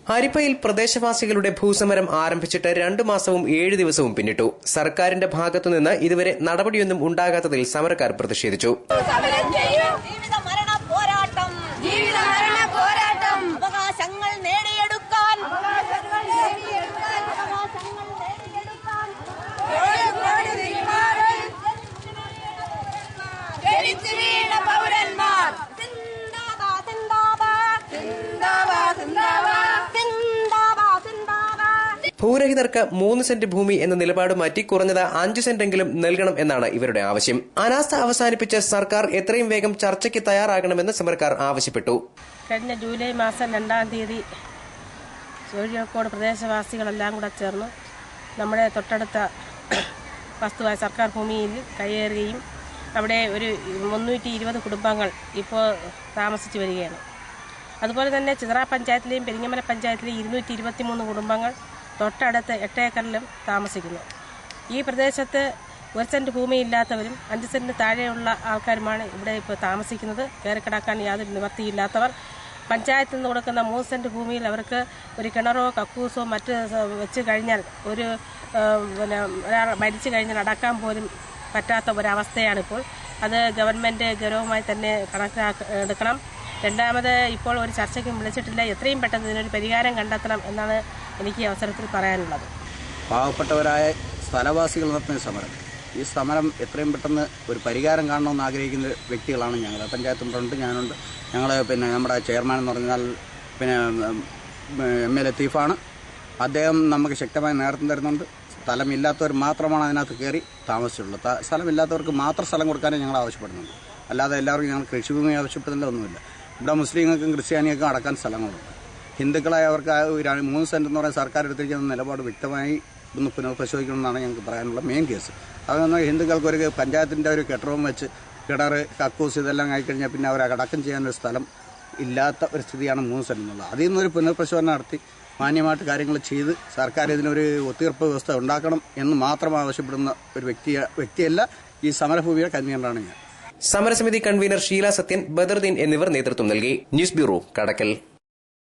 ഹരിപ്പയിൽ പ്രദേശവാസികളുടെ ഭൂസമരം ആരംഭിച്ചിട്ട് 2 മാസവും 7 ദിവസവും പിന്നിട്ടു. സർക്കാരിന്റെ ഭാഗത്തുനിന്ന് ഇതുവരെ നടപടിയൊന്നും ഉണ്ടാകാത്തതിൽ സമരക്കാർ പ്രതിഷേധിച്ചു. ഭൂരഹിതർക്ക് 3 സെന്റ് ഭൂമി എന്ന നിലപാട് മാറ്റി കുറഞ്ഞത് 5 സെന്റെങ്കിലും നൽകണം എന്നാണ് ഇവരുടെ ആവശ്യം. അനാസ്ഥ അവസാനിപ്പിച്ച് സർക്കാർ എത്രയും വേഗം ചർച്ചയ്ക്ക് തയ്യാറാകണമെന്ന് സമരക്കാർ ആവശ്യപ്പെട്ടു. കഴിഞ്ഞ ജൂലൈ മാസം 2-ാം തീയതി കോഴിക്കോട് പ്രദേശവാസികളെല്ലാം കൂടെ ചേർന്ന് നമ്മുടെ തൊട്ടടുത്ത വസ്തുവായ സർക്കാർ ഭൂമിയിൽ കയ്യേറുകയും അവിടെ ഒരു 320 കുടുംബങ്ങൾ ഇപ്പോൾ താമസിച്ചു വരികയാണ്. അതുപോലെ തന്നെ ചിതറ പഞ്ചായത്തിലെയും പെരിങ്ങമല പഞ്ചായത്തിലെയും 223 കുടുംബങ്ങൾ തൊട്ടടുത്ത് 8 ഏക്കറിലും താമസിക്കുന്നു. ഈ പ്രദേശത്ത് 1 സെന്റ് ഭൂമിയില്ലാത്തവരും 5 സെന്റിന് താഴെയുള്ള ആൾക്കാരുമാണ് ഇവിടെ ഇപ്പോൾ താമസിക്കുന്നത്. കയറിക്കിടക്കാൻ യാതൊരു നിവൃത്തിയില്ലാത്തവർ പഞ്ചായത്തിൽ നിന്ന് കൊടുക്കുന്ന 3 സെന്റ് ഭൂമിയിൽ അവർക്ക് ഒരു കിണറോ കക്കൂസോ മറ്റ് വെച്ച് കഴിഞ്ഞാൽ ഒരു മരിച്ചു കഴിഞ്ഞാൽ അടക്കാൻ പോലും പറ്റാത്ത ഒരവസ്ഥയാണിപ്പോൾ. അത് ഗവൺമെൻറ് ഗൗരവമായി തന്നെ കണക്കാക്കണം. രണ്ടാമത് ഇപ്പോൾ ഒരു ചർച്ചയ്ക്കും വിളിച്ചിട്ടില്ല. എത്രയും പെട്ടെന്ന് ഇതിനൊരു പരിഹാരം കണ്ടെത്തണം എന്നാണ് എനിക്ക് ഈ അവസരത്തിൽ പറയാനുള്ളത്. പാവപ്പെട്ടവരായ സ്ഥലവാസികൾ നടത്തുന്ന സമരം, ഈ സമരം എത്രയും പെട്ടെന്ന് ഒരു പരിഹാരം കാണണമെന്ന് ആഗ്രഹിക്കുന്ന വ്യക്തികളാണ് ഞങ്ങൾ. പഞ്ചായത്ത് പ്രസിഡന്റ് ഞാനുണ്ട്. ഞങ്ങൾ നമ്മുടെ ചെയർമാൻ എന്ന് പറഞ്ഞാൽ MA ലത്തീഫാണ്. അദ്ദേഹം നമുക്ക് ശക്തമായ നേതൃത്വം തരുന്നുണ്ട്. സ്ഥലമില്ലാത്തവർ മാത്രമാണ് അതിനകത്ത് കയറി താമസിച്ചിട്ടുള്ളത്. സ്ഥലമില്ലാത്തവർക്ക് മാത്രം സ്ഥലം കൊടുക്കാനേ ഞങ്ങൾ ആവശ്യപ്പെടുന്നുണ്ട്. അല്ലാതെ എല്ലാവർക്കും ഞങ്ങൾ കൃഷിഭൂമി ആവശ്യപ്പെടുന്നില്ല, ഒന്നുമില്ല. ഇവിടെ മുസ്ലിങ്ങൾക്കും ക്രിസ്ത്യാനികൾക്കും അടക്കാൻ സ്ഥലങ്ങളുണ്ട്. ഹിന്ദുക്കളായവർക്ക് 3 സെന്റ് എന്ന് പറയുന്ന സർക്കാർ എടുത്തിരിക്കുന്ന നിലപാട് വ്യക്തമായി ഒന്ന് പുനഃപരിശോധിക്കണമെന്നാണ് ഞങ്ങൾക്ക് പറയാനുള്ള മെയിൻ കേസ്. അതൊന്ന് ഹിന്ദുക്കൾക്ക് ഒരു പഞ്ചായത്തിൻ്റെ ഒരു കെട്ടിടവും വെച്ച് കിണറ് കക്കൂസ് ഇതെല്ലാം ആയിക്കഴിഞ്ഞാൽ പിന്നെ അവർ അടക്കം ചെയ്യാനൊരു സ്ഥലം ഇല്ലാത്ത ഒരു സ്ഥിതിയാണ് 3 സെന്റ് എന്നുള്ളത്. അതിൽ നിന്നൊരു പുനഃപരിശോധന നടത്തി മാന്യമായിട്ട് കാര്യങ്ങൾ ചെയ്ത് സർക്കാർ ഇതിനൊരു ഒത്തീർപ്പ് വ്യവസ്ഥ ഉണ്ടാക്കണം എന്ന് മാത്രം ആവശ്യപ്പെടുന്ന ഒരു വ്യക്തിയല്ല ഈ സമരഭൂമിയുടെ കൺവീനറാണ് ഞാൻ. സമരസമിതി കൺവീനർ ഷീല സത്യൻ, ബദറുദ്ദീൻ എന്നിവർ നേതൃത്വം നൽകി. ന്യൂസ് ബ്യൂറോ, കടക്കൽ.